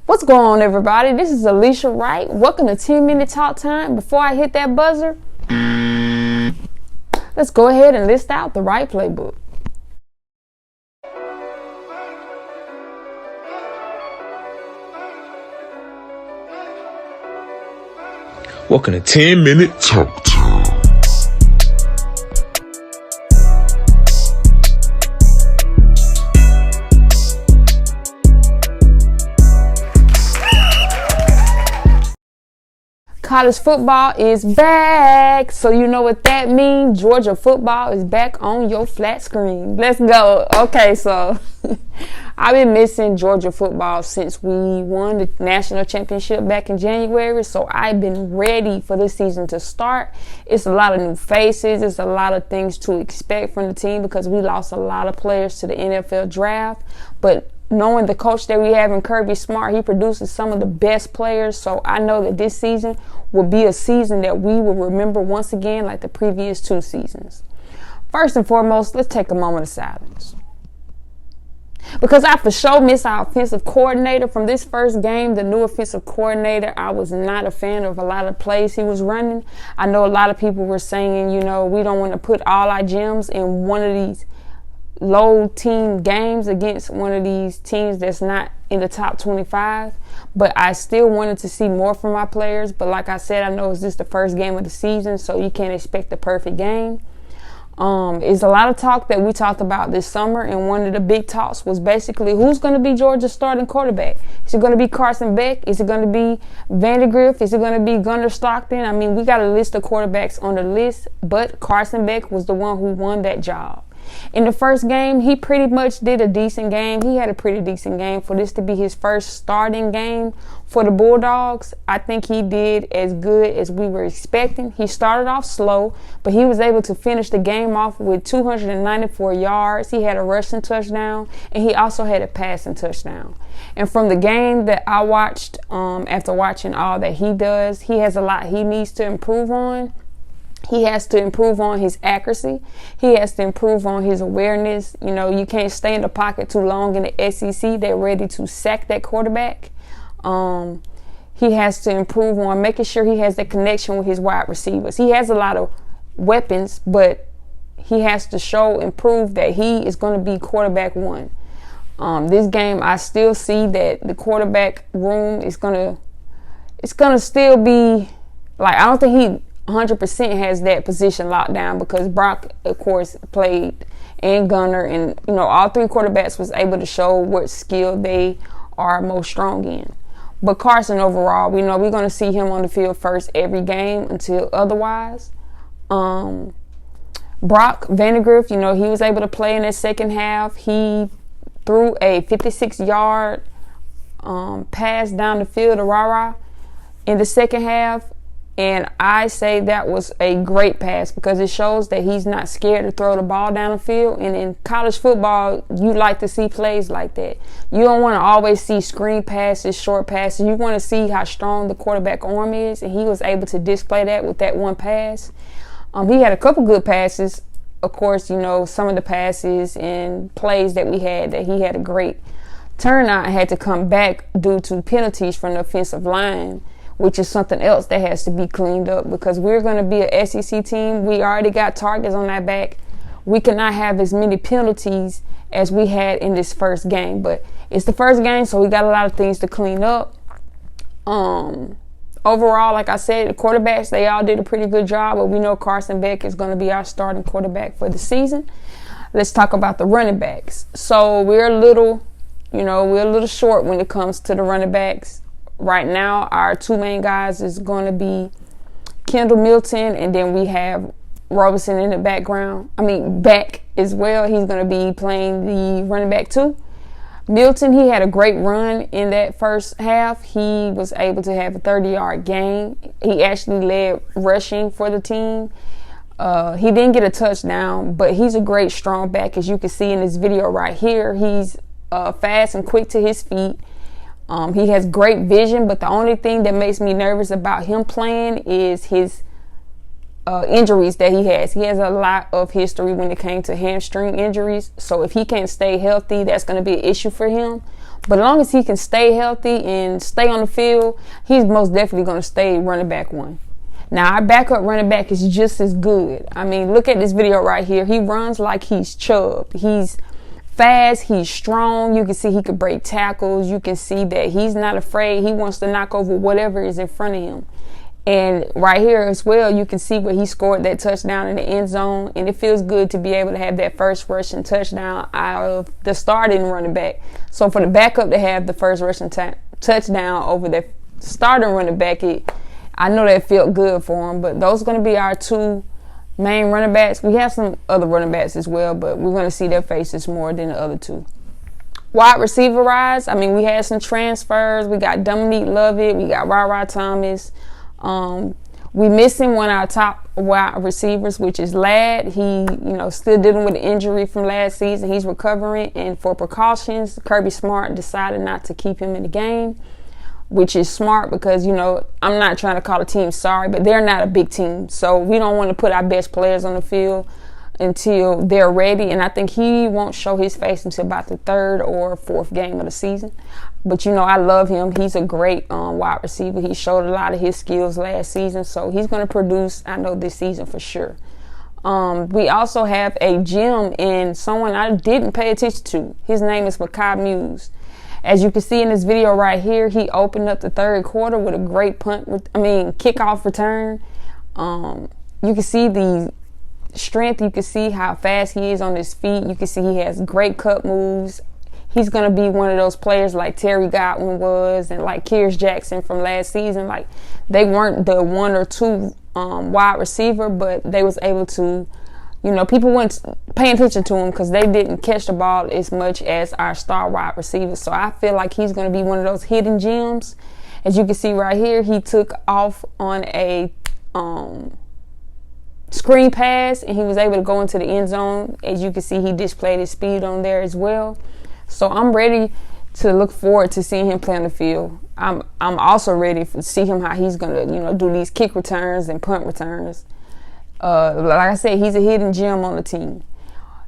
What's going on, everybody? This is Alicia Wright. Welcome to 10-Minute Talk Time. Before I hit that buzzer, let's go ahead and list out the right playbook. Welcome to 10-Minute Talk Time. College football is back. So you know what that means. Georgia football is back on your flat screen. Let's go. Okay, so I've been missing Georgia football since we won the national championship back in January. So I've been ready for this season to start. It's a lot of new faces. It's a lot of things to expect from the team because we lost a lot of players to the NFL draft. But knowing the coach that we have in Kirby Smart, he produces some of the best players. So I know that this season will be a season that we will remember once again like the previous two seasons. First and foremost, let's take a moment of silence. Because I for sure miss our offensive coordinator from this first game, the new offensive coordinator. I was not a fan of a lot of plays he was running. I know a lot of people were saying, we don't want to put all our gems in one of these low team games against one of these teams that's not in the top 25, but I still wanted to see more from my players. But like I said, I know it's just the first game of the season, so you can't expect the perfect game. It's a lot of talk that we talked about this summer, and one of the big talks was basically who's going to be Georgia's starting quarterback. Is it going to be Carson Beck? Is it going to be Vandagriff? Is it going to be Gunnar Stockton? I mean, we got a list of quarterbacks on the list, but Carson Beck was the one who won that job. In the first game, he pretty much did a decent game. He had a pretty decent game for this to be his first starting game for the Bulldogs. I think he did as good as we were expecting. He started off slow, but he was able to finish the game off with 294 yards. He had a rushing touchdown, and he also had a passing touchdown. And from the game that I watched, after watching all that he does, he has a lot he needs to improve on. He has to improve on his accuracy. He has to improve on his awareness. You can't stay in the pocket too long in the SEC. They're ready to sack that quarterback. He has to improve on making sure he has that connection with his wide receivers. He has a lot of weapons, but he has to show and prove that he is going to be quarterback one. This game, I still see that the quarterback room is going to still be like, I don't think he 100% has that position locked down because Brock, of course, played and Gunnar, and all three quarterbacks was able to show what skill they are most strong in. But Carson, overall, we know we're going to see him on the field first every game until otherwise. Brock Vandagriff, he was able to play in that second half. He threw a 56-yard pass down the field to Rara in the second half. And I say that was a great pass because it shows that he's not scared to throw the ball down the field. And in college football, you like to see plays like that. You don't want to always see screen passes, short passes. You want to see how strong the quarterback arm is. And he was able to display that with that one pass. He had a couple good passes. Of course, some of the passes and plays that we had, that he had a great turnout and had to come back due to penalties from the offensive line, which is something else that has to be cleaned up because we're going to be an SEC team. We already got targets on our back. We cannot have as many penalties as we had in this first game, but it's the first game, so we got a lot of things to clean up. Overall, like I said, the quarterbacks, they all did a pretty good job, but we know Carson Beck is going to be our starting quarterback for the season. Let's talk about the running backs. So we're a little short when it comes to the running backs. Right now, our two main guys is going to be Kendall Milton, and then we have Roberson in the back as well. He's going to be playing the running back too. Milton, he had a great run in that first half. He was able to have a 30-yard gain. He actually led rushing for the team. He didn't get a touchdown, but he's a great strong back. As you can see in this video right here, he's fast and quick to his feet. He has great vision, but the only thing that makes me nervous about him playing is his injuries that he has. He has a lot of history when it came to hamstring injuries. So if he can't stay healthy, that's going to be an issue for him. But as long as he can stay healthy and stay on the field, he's most definitely going to stay running back one. Now, our backup running back is just as good. I mean, look at this video right here. He runs like he's Chubb. He's fast. He's strong. You can see he could break tackles. You can see that he's not afraid. He wants to knock over whatever is in front of him. And right here as well, you can see where he scored that touchdown in the end zone. And it feels good to be able to have that first rushing touchdown out of the starting running back. So for the backup to have the first rushing touchdown over the starting running back, I know that felt good for him. But those are going to be our two main running backs. We have some other running backs as well, but we're going to see their faces more than the other two. Wide receiver rise, I mean, we had some transfers. We got Dominique Lovett. We got Ra Thomas. We missing one of our top wide receivers, which is Ladd. He, still dealing with the injury from last season. He's recovering, and for precautions, Kirby Smart decided not to keep him in the game, which is smart because, I'm not trying to call the team sorry, but they're not a big team. So we don't want to put our best players on the field until they're ready. And I think he won't show his face until about the third or fourth game of the season. But, I love him. He's a great wide receiver. He showed a lot of his skills last season. So he's going to produce, I know, this season for sure. We also have a gem in someone I didn't pay attention to. His name is Mekhi Mews. As you can see in this video right here, he opened up the third quarter with a great kickoff return. You can see the strength. You can see how fast he is on his feet. You can see he has great cut moves. He's going to be one of those players like Terry Godwin was and like Kears Jackson from last season. Like, they weren't the one or two wide receiver, but they was able to, people weren't paying attention to him because they didn't catch the ball as much as our star wide receivers. So I feel like he's going to be one of those hidden gems. As you can see right here, he took off on a screen pass and he was able to go into the end zone. As you can see, he displayed his speed on there as well. So I'm ready to look forward to seeing him play on the field. I'm also ready to see him how he's going to, do these kick returns and punt returns. Like I said, he's a hidden gem on the team.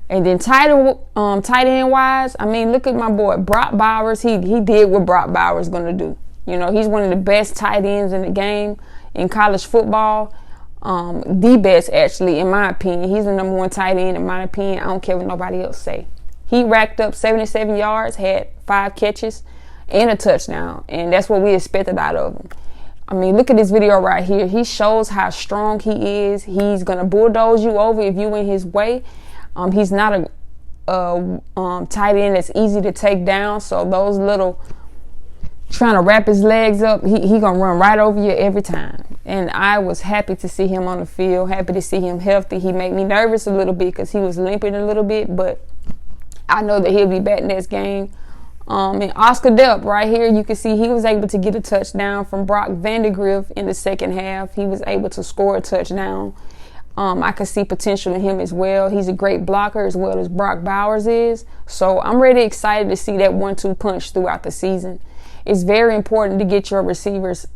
And then tight end wise, I mean, look at my boy Brock Bowers. He did what Brock Bowers going to do. He's one of the best tight ends in the game in college football. The best, actually, in my opinion. He's the number one tight end, in my opinion. I don't care what nobody else say. He racked up 77 yards, had 5 catches, and a touchdown. And that's what we expected out of him. I mean, look at this video right here. He shows how strong he is. He's going to bulldoze you over if you in his way. He's not a tight end that's easy to take down. So those little trying to wrap his legs up, he going to run right over you every time. And I was happy to see him on the field, happy to see him healthy. He made me nervous a little bit because he was limping a little bit, but I know that he'll be back next game. And Oscar Delp right here, you can see he was able to get a touchdown from Brock Vandagriff in the second half. He was able to score a touchdown. I can see potential in him as well. He's a great blocker as well as Brock Bowers is. So I'm really excited to see that 1-2 punch throughout the season. It's very important to get your receivers,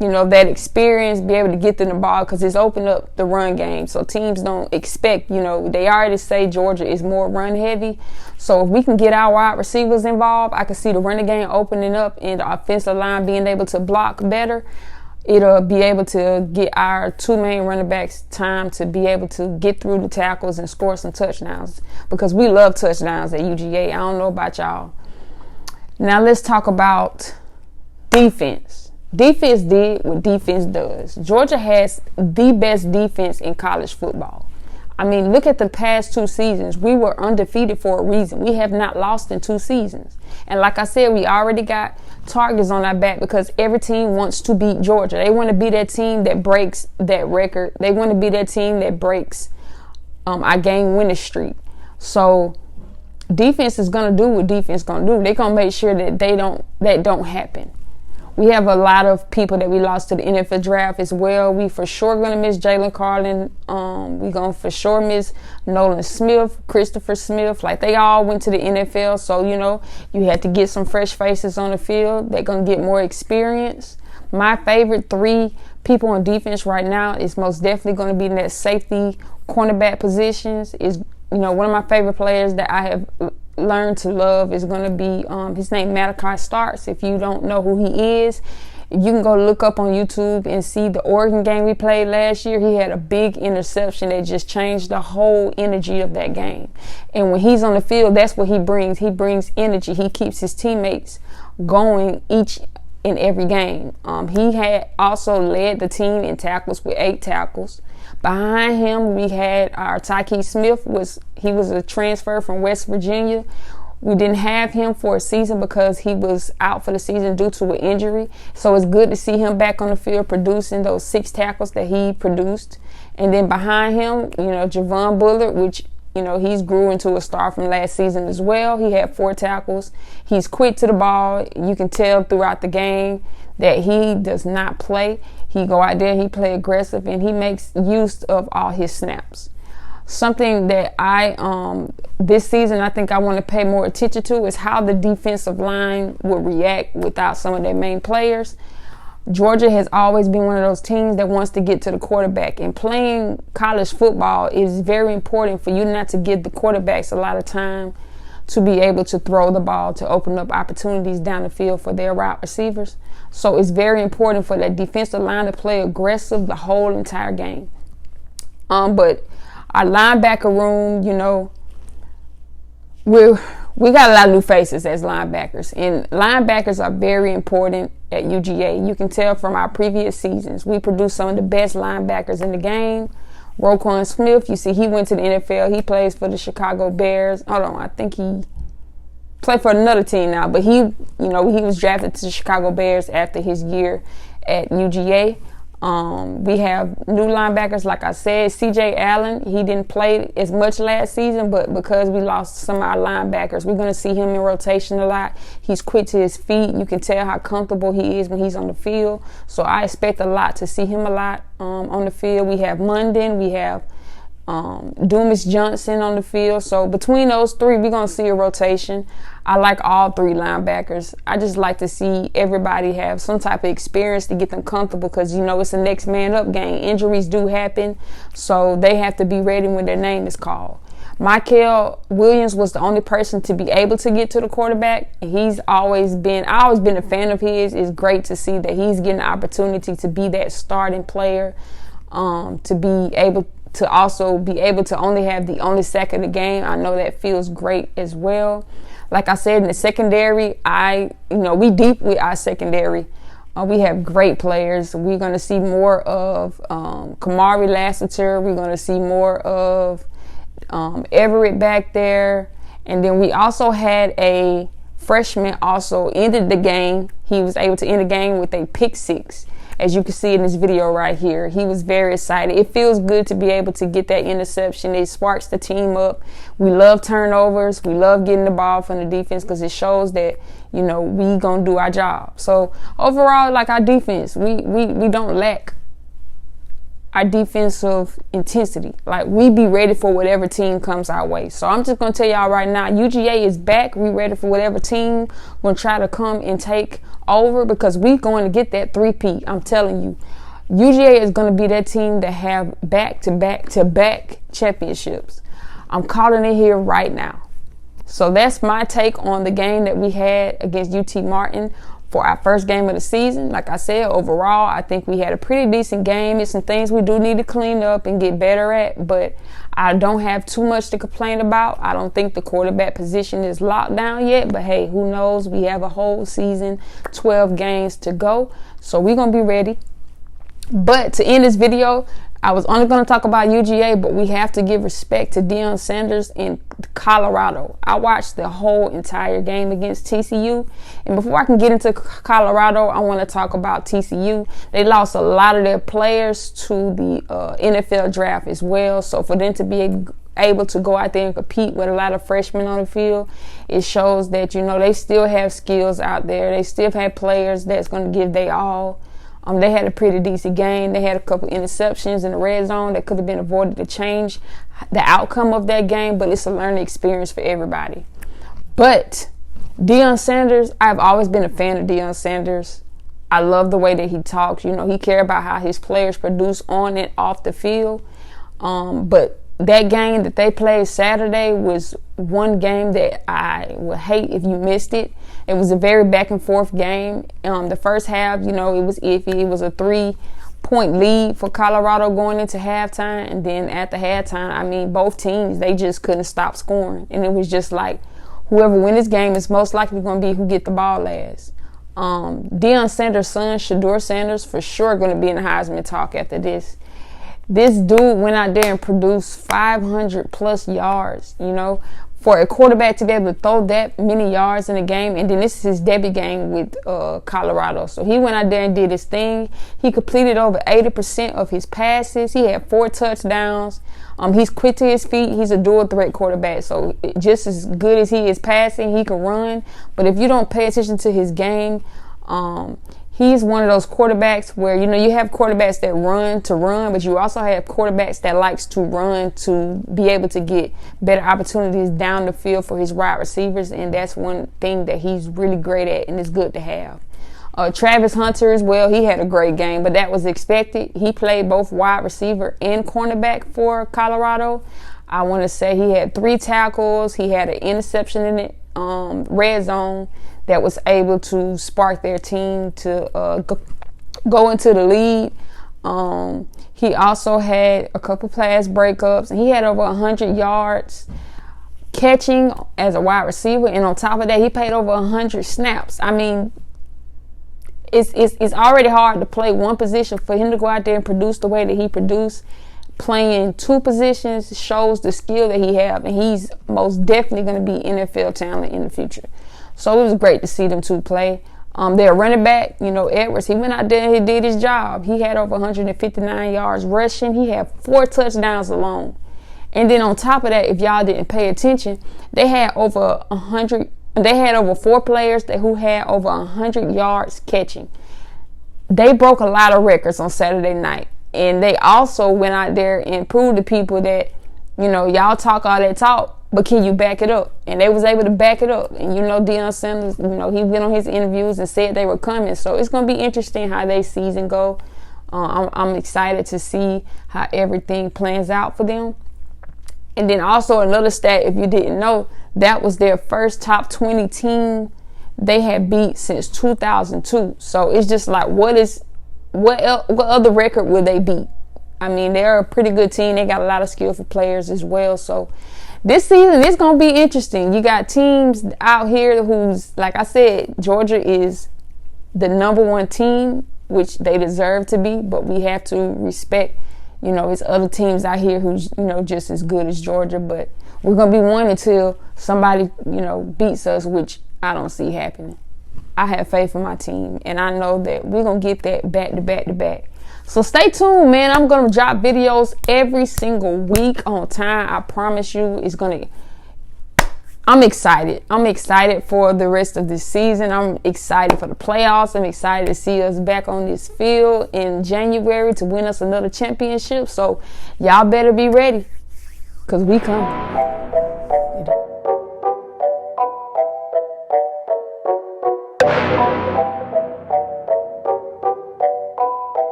that experience, be able to get them the ball because it's opened up the run game. So teams don't expect, they already say Georgia is more run heavy. So if we can get our wide receivers involved, I can see the running game opening up and the offensive line being able to block better. It'll be able to get our two main running backs time to be able to get through the tackles and score some touchdowns because we love touchdowns at UGA. I don't know about y'all. Now let's talk about defense. Defense did what defense does. Georgia has the best defense in college football. I mean, look at the past 2 seasons. We were undefeated for a reason. We have not lost in 2 seasons. And like I said, we already got targets on our back because every team wants to beat Georgia. They want to be that team that breaks that record. They want to be that team that breaks our game winning streak. So defense is going to do what defense is going to do. They're going to make sure that that don't happen. We have a lot of people that we lost to the NFL draft as well. We for sure going to miss Jalen Carlin. We going to for sure miss Nolan Smith, Christopher Smith. Like, they all went to the NFL. So, you had to get some fresh faces on the field. They're going to get more experience. My favorite 3 people on defense right now is most definitely going to be in that safety cornerback positions. Is, one of my favorite players that I have learn to love is going to be, his name Malachi Starks. If you don't know who he is, you can go look up on YouTube and see the Oregon game we played last year. He had a big interception that just changed the whole energy of that game. And when he's on the field, that's what he brings. He brings energy. He keeps his teammates going each and every game. He had also led the team in tackles with 8 tackles. Behind him, we had our Tyke Smith. He was a transfer from West Virginia. We didn't have him for a season because he was out for the season due to an injury. So it's good to see him back on the field producing those 6 tackles that he produced. And then behind him, Javon Bullard, which, he's grew into a star from last season as well. He had 4 tackles. He's quick to the ball. You can tell throughout the game that he does not play. He go out there, he play aggressive, and he makes use of all his snaps. Something that this season I think I want to pay more attention to is how the defensive line will react without some of their main players. Georgia has always been one of those teams that wants to get to the quarterback, and playing college football is very important for you not to give the quarterbacks a lot of time to be able to throw the ball, to open up opportunities down the field for their wide receivers. So it's very important for that defensive line to play aggressive the whole entire game. But our linebacker room, we got a lot of new faces as linebackers, and linebackers are very important at UGA. You can tell from our previous seasons, we produced some of the best linebackers in the game. Roquan Smith, you see, he went to the NFL. He plays for the Chicago Bears. Hold on, I think he played for another team now, but he was drafted to the Chicago Bears after his year at UGA. We have new linebackers, like I said, CJ Allen. He didn't play as much last season, but because we lost some of our linebackers, we're going to see him in rotation a lot. He's quick to his feet. You can tell how comfortable he is when he's on the field. So I expect a lot to see him a lot on the field. We have Munden. We have Dumas Johnson on the field. So between those 3, we're going to see a rotation. I like all 3 linebackers. I just like to see everybody have some type of experience to get them comfortable because, it's a next man up game. Injuries do happen, so they have to be ready when their name is called. Michael Williams was the only person to be able to get to the quarterback. I've always been a fan of his. It's great to see that he's getting the opportunity to be that starting player, to be able to also be able to only have the only sack of the game. I know that feels great as well. Like I said, in the secondary, we deep with our secondary. We have great players. We're going to see more of Kamari Lassiter. We're going to see more of Everett back there. And then we also had a freshman also ended the game. He was able to end the game with a pick 6. As you can see in this video right here, he was very excited. It feels good to be able to get that interception. It sparks the team up. We love turnovers. We love getting the ball from the defense because it shows that, we going to do our job. So overall, like our defense, we don't lack our defensive intensity. Like we be ready for whatever team comes our way. So I'm just going to tell y'all right now, UGA is back. We ready for whatever team going to try to come and take over because we going to get that 3-peat. I'm telling you, UGA is going to be that team that have back-to-back championships. I'm calling it here right now. So that's my take on the game that we had against UT Martin for our first game of the season. Like I said, overall, I think we had a pretty decent game. There's some things we do need to clean up and get better at, but I don't have too much to complain about. I don't think the quarterback position is locked down yet, but hey, who knows? We have a whole season, 12 games to go, so we're going to be ready. But to end this video, I was only going to talk about UGA, but we have to give respect to Deion Sanders in Colorado. I watched the whole entire game against TCU. And before I can get into Colorado, I want to talk about TCU. They lost a lot of their players to the NFL draft as well. So for them to be able to go out there and compete with a lot of freshmen on the field, it shows that, they still have skills out there. They still have players that's going to give their all. They had a pretty decent game. They had a couple interceptions in the red zone that could have been avoided to change the outcome of that game, but it's a learning experience for everybody. But Deion Sanders, I've always been a fan of Deion Sanders. I love the way that he talks. He cares about how his players produce on and off the field. But that game that they played Saturday was one game that I would hate if you missed it. It was a very back and forth game. The first half, it was iffy. It was a 3-point lead for Colorado going into halftime. And then at the halftime, both teams, they just couldn't stop scoring. And it was just like, whoever wins this game is most likely going to be who get the ball last. Deion Sanders' son, Shedeur Sanders, for sure going to be in the Heisman talk after this. This dude went out there and produced 500 plus yards, for a quarterback to be able to throw that many yards in a game. And then this is his debut game with Colorado. So he went out there and did his thing. He completed over 80% of his passes. He had 4 touchdowns. He's quick to his feet. He's a dual threat quarterback. So just as good as he is passing, he can run. But if you don't pay attention to his game, he's one of those quarterbacks where, you have quarterbacks that run, but you also have quarterbacks that likes to run to be able to get better opportunities down the field for his wide receivers. And that's one thing that he's really great at, and it's good to have. Travis Hunter as well, he had a great game, but that was expected. He played both wide receiver and cornerback for Colorado. I want to say he had 3 tackles. He had an interception in it, red zone, that was able to spark their team to go into the lead. He also had a couple pass breakups, and he had over 100 yards catching as a wide receiver. And on top of that, he played over 100 snaps. It's already hard to play one position. For him to go out there and produce the way that he produced, playing 2 positions, shows the skill that he has, and he's most definitely going to be NFL talent in the future. So it was great to see them 2 play. Their running back, Edwards, he went out there and he did his job. He had over 159 yards rushing. He had 4 touchdowns alone. And then on top of that, if y'all didn't pay attention, they had over 4 players who had over 100 yards catching. They broke a lot of records on Saturday night. And they also went out there and proved to people that, y'all talk all that talk, but can you back it up? And they was able to back it up. And Deion Sanders, he went on his interviews and said they were coming. So it's going to be interesting how their season go. I'm excited to see how everything plans out for them. And then also another stat, if you didn't know, that was their first top 20 team they had beat since 2002. So it's just like, what other record will they beat? They're a pretty good team. They got a lot of skillful players as well. So this season is going to be interesting. You got teams out here who's, like I said, Georgia is the #1 team, which they deserve to be, but we have to respect, it's other teams out here who's, just as good as Georgia, but we're going to be one until somebody, beats us, which I don't see happening. I have faith in my team, and I know that we're going to get that back to back to back. So stay tuned, man. I'm going to drop videos every single week on time. I promise you I'm excited. I'm excited for the rest of this season. I'm excited for the playoffs. I'm excited to see us back on this field in January to win us another championship. So y'all better be ready, because we coming.